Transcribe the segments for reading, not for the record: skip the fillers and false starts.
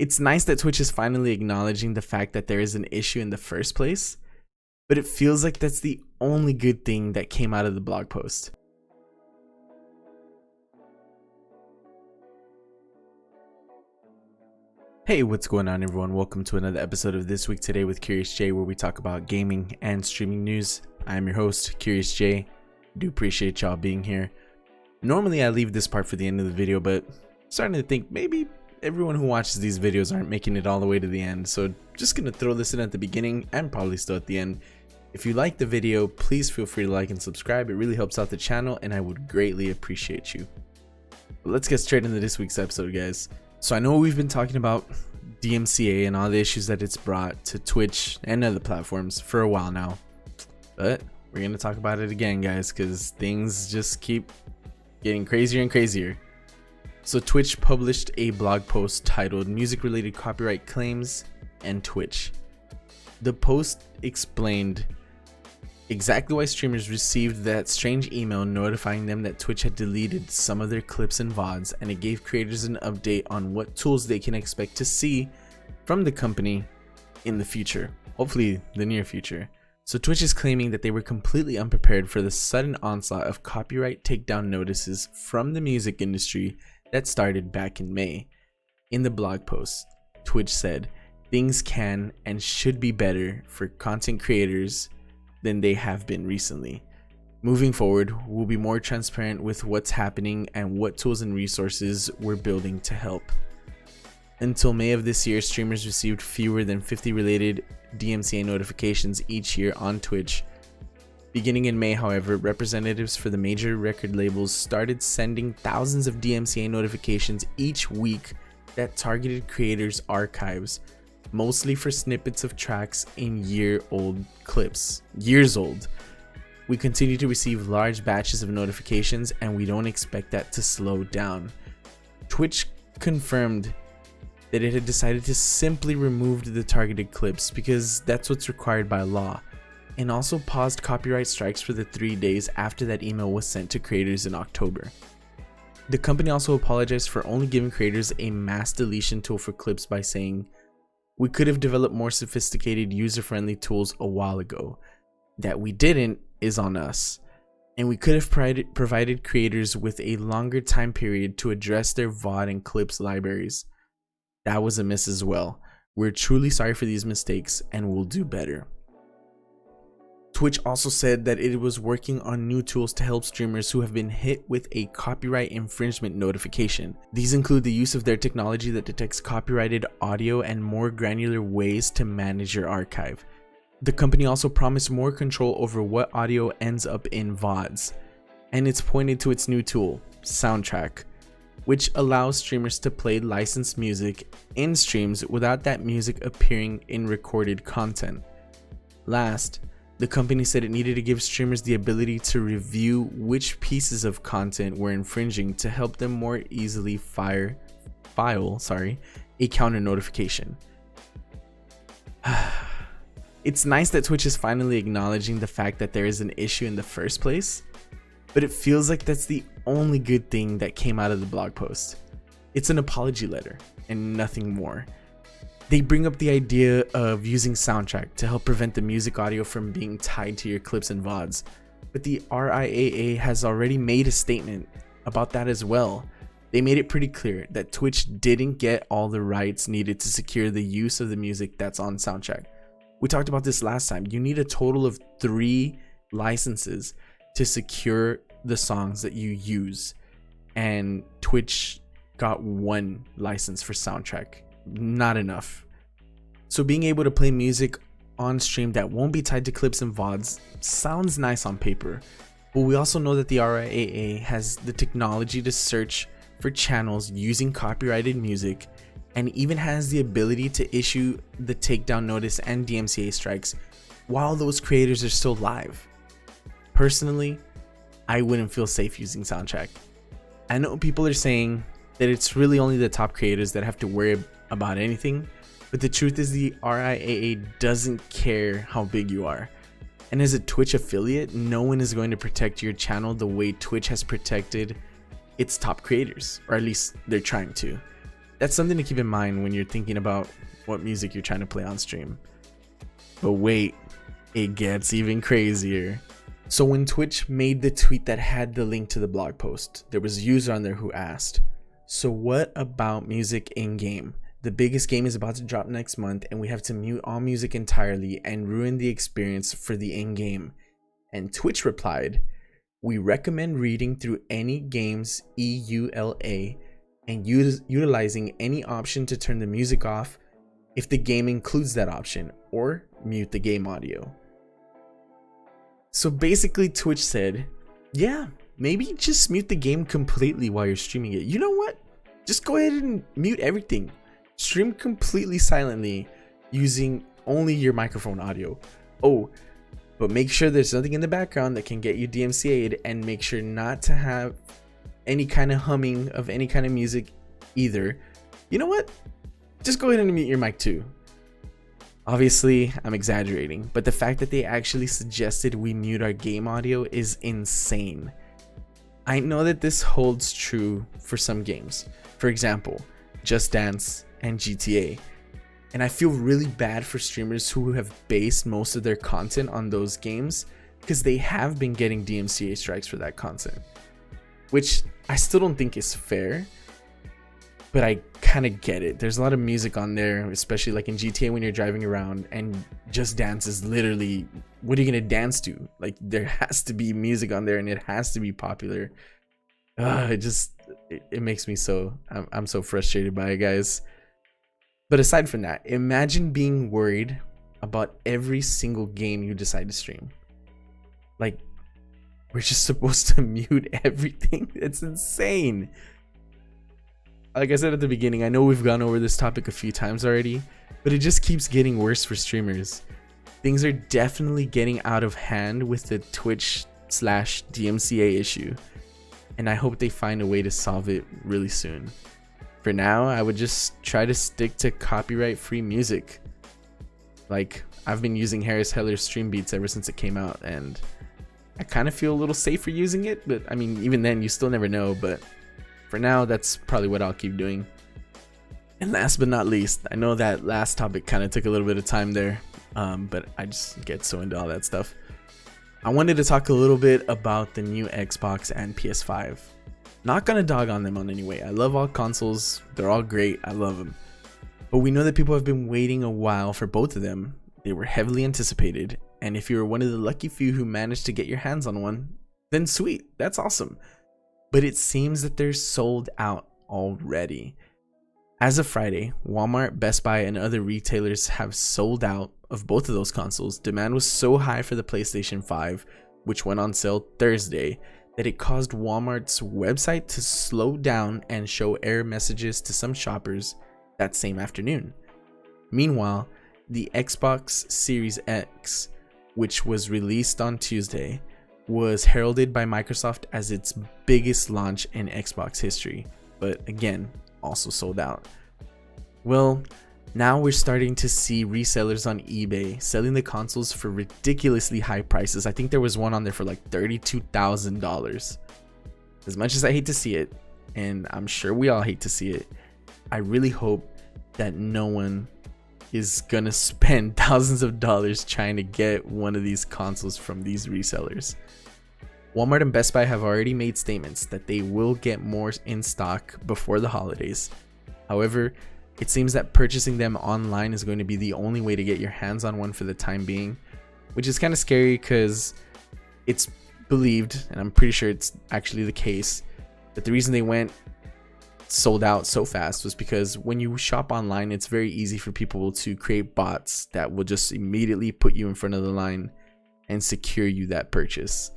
It's nice that Twitch is finally acknowledging the fact that there is an issue in the first place, but it feels like that's the only good thing that came out of the blog post. Hey, what's going on everyone? Welcome to another episode of This Week Today with CuriousSJ, where we talk about gaming and streaming news. I'm your host, CuriousJ. Do appreciate y'all being here. Normally I leave this part for the end of the video, but I'm starting to think maybe everyone who watches these videos aren't making it all the way to the end, so just gonna throw this in at the beginning and probably still at the end. If you like the video, please feel free to like and subscribe. It really helps out the channel and I would greatly appreciate you. But let's get straight into this week's episode, guys. So I know we've been talking about DMCA and all the issues that it's brought to Twitch and other platforms for a while now, but we're gonna talk about it again, guys, because things just keep getting crazier and crazier. So Twitch published a blog post titled Music Related Copyright Claims and Twitch. The post explained exactly why streamers received that strange email notifying them that Twitch had deleted some of their clips and VODs, and it gave creators an update on what tools they can expect to see from the company in the future, hopefully the near future. So Twitch is claiming that they were completely unprepared for the sudden onslaught of copyright takedown notices from the music industry that started back in May. In the blog post, Twitch said, "Things can and should be better for content creators than they have been recently. Moving forward, we'll be more transparent with what's happening and what tools and resources we're building to help." Until May of this year, streamers received fewer than 50 related DMCA notifications each year on Twitch. Beginning in May, however, representatives for the major record labels started sending thousands of DMCA notifications each week that targeted creators' archives, mostly for snippets of tracks in year-old clips. Years old. We continue to receive large batches of notifications and we don't expect that to slow down. Twitch confirmed that it had decided to simply remove the targeted clips because that's what's required by law, and also paused copyright strikes for the 3 days after that email was sent to creators in October. The company also apologized for only giving creators a mass deletion tool for clips by saying, "We could have developed more sophisticated user-friendly tools a while ago. That we didn't is on us. And we could have provided creators with a longer time period to address their VOD and clips libraries. That was a miss as well. We're truly sorry for these mistakes and we'll do better." Twitch also said that it was working on new tools to help streamers who have been hit with a copyright infringement notification. These include the use of their technology that detects copyrighted audio and more granular ways to manage your archive. The company also promised more control over what audio ends up in VODs, and it's pointed to its new tool, Soundtrack, which allows streamers to play licensed music in streams without that music appearing in recorded content. Last, the company said it needed to give streamers the ability to review which pieces of content were infringing to help them more easily file a counter notification. It's nice that Twitch is finally acknowledging the fact that there is an issue in the first place, but it feels like that's the only good thing that came out of the blog post. It's an apology letter and nothing more. They bring up the idea of using Soundtrack to help prevent the music audio from being tied to your clips and VODs, but the RIAA has already made a statement about that as well. They made it pretty clear that Twitch didn't get all the rights needed to secure the use of the music that's on Soundtrack. We talked about this last time. You need a total of 3 licenses to secure the songs that you use, and Twitch got 1 license for Soundtrack. Not enough. So being able to play music on stream that won't be tied to clips and VODs sounds nice on paper, but we also know that the RIAA has the technology to search for channels using copyrighted music and even has the ability to issue the takedown notice and DMCA strikes while those creators are still live. Personally, I wouldn't feel safe using Soundtrack. I know people are saying that it's really only the top creators that have to worry about anything, but the truth is the RIAA doesn't care how big you are. And as a Twitch affiliate, no one is going to protect your channel the way Twitch has protected its top creators, or at least they're trying to. That's something to keep in mind when you're thinking about what music you're trying to play on stream. But wait, it gets even crazier. So when Twitch made the tweet that had the link to the blog post, there was a user on there who asked, so what about music in game? The biggest game is about to drop next month and we have to mute all music entirely and ruin the experience for the in-game. And Twitch replied, we recommend reading through any game's EULA and utilizing any option to turn the music off if the game includes that option, or mute the game audio. So basically Twitch said, yeah, maybe just mute the game completely while you're streaming it. You know what? Just go ahead and mute everything. Stream completely silently using only your microphone audio. Oh, but make sure there's nothing in the background that can get you DMCA'd, and make sure not to have any kind of humming of any kind of music either. You know what? Just go ahead and mute your mic too. Obviously, I'm exaggerating, but the fact that they actually suggested we mute our game audio is insane. I know that this holds true for some games. For example, Just Dance and GTA. And I feel really bad for streamers who have based most of their content on those games, because they have been getting DMCA strikes for that content, which I still don't think is fair. But I kind of get it. There's a lot of music on there, especially like in GTA when you're driving around, and Just Dance is literally, what are you gonna dance to? Like, there has to be music on there and it has to be popular. It makes me so, I'm so frustrated by it, guys. But aside from that, imagine being worried about every single game you decide to stream. Like, we're just supposed to mute everything? It's insane. Like I said at the beginning, I know we've gone over this topic a few times already, but it just keeps getting worse for streamers. Things are definitely getting out of hand with the Twitch/DMCA issue, and I hope they find a way to solve it really soon. For now, I would just try to stick to copyright-free music. Like, I've been using Harris Heller's Stream Beats ever since it came out, and I kind of feel a little safer using it, but I mean, even then, you still never know. But for now, that's probably what I'll keep doing. And last but not least, I know that last topic kind of took a little bit of time there, but I just get so into all that stuff. I wanted to talk a little bit about the new Xbox and PS5. Not gonna dog on them on any way. I love all consoles. They're all great. I love them. But we know that people have been waiting a while for both of them. They were heavily anticipated. And if you were one of the lucky few who managed to get your hands on one, then sweet. That's awesome. But it seems that they're sold out already. As of Friday, Walmart, Best Buy, and other retailers have sold out of both of those consoles. Demand was so high for the PlayStation 5, which went on sale Thursday, that it caused Walmart's website to slow down and show error messages to some shoppers that same afternoon. Meanwhile, the Xbox Series X, which was released on Tuesday, was heralded by Microsoft as its biggest launch in Xbox history, but again, also sold out. Well, now we're starting to see resellers on eBay selling the consoles for ridiculously high prices. I think there was one on there for like $32,000. As much as I hate to see it, and I'm sure we all hate to see it, I really hope that no one is gonna spend thousands of dollars trying to get one of these consoles from these resellers. Walmart and Best Buy have already made statements that they will get more in stock before the holidays. However, it seems that purchasing them online is going to be the only way to get your hands on one for the time being, which is kind of scary because it's believed, and I'm pretty sure it's actually the case, that the reason they went sold out so fast was because when you shop online, it's very easy for people to create bots that will just immediately put you in front of the line and secure you that purchase.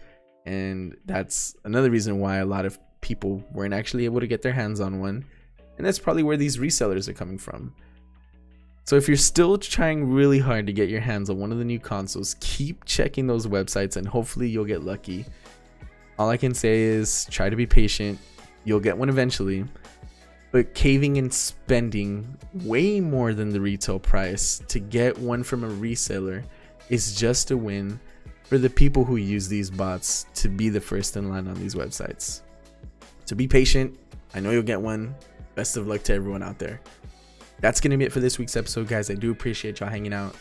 And that's another reason why a lot of people weren't actually able to get their hands on one. And that's probably where these resellers are coming from. So if you're still trying really hard to get your hands on one of the new consoles, keep checking those websites and hopefully you'll get lucky. All I can say is try to be patient. You'll get one eventually. But caving and spending way more than the retail price to get one from a reseller is just a win for the people who use these bots to be the first in line on these websites. So be patient. I know you'll get one. best of luck to everyone out there. That's gonna be it for this week's episode, guys. I do appreciate y'all hanging out.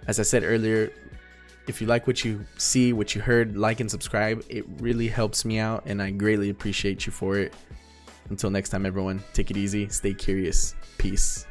As I said earlier, if you like what you see, what you heard, like and subscribe. It really helps me out, and I greatly appreciate you for it. Until next time, everyone, take it easy, stay curious, peace.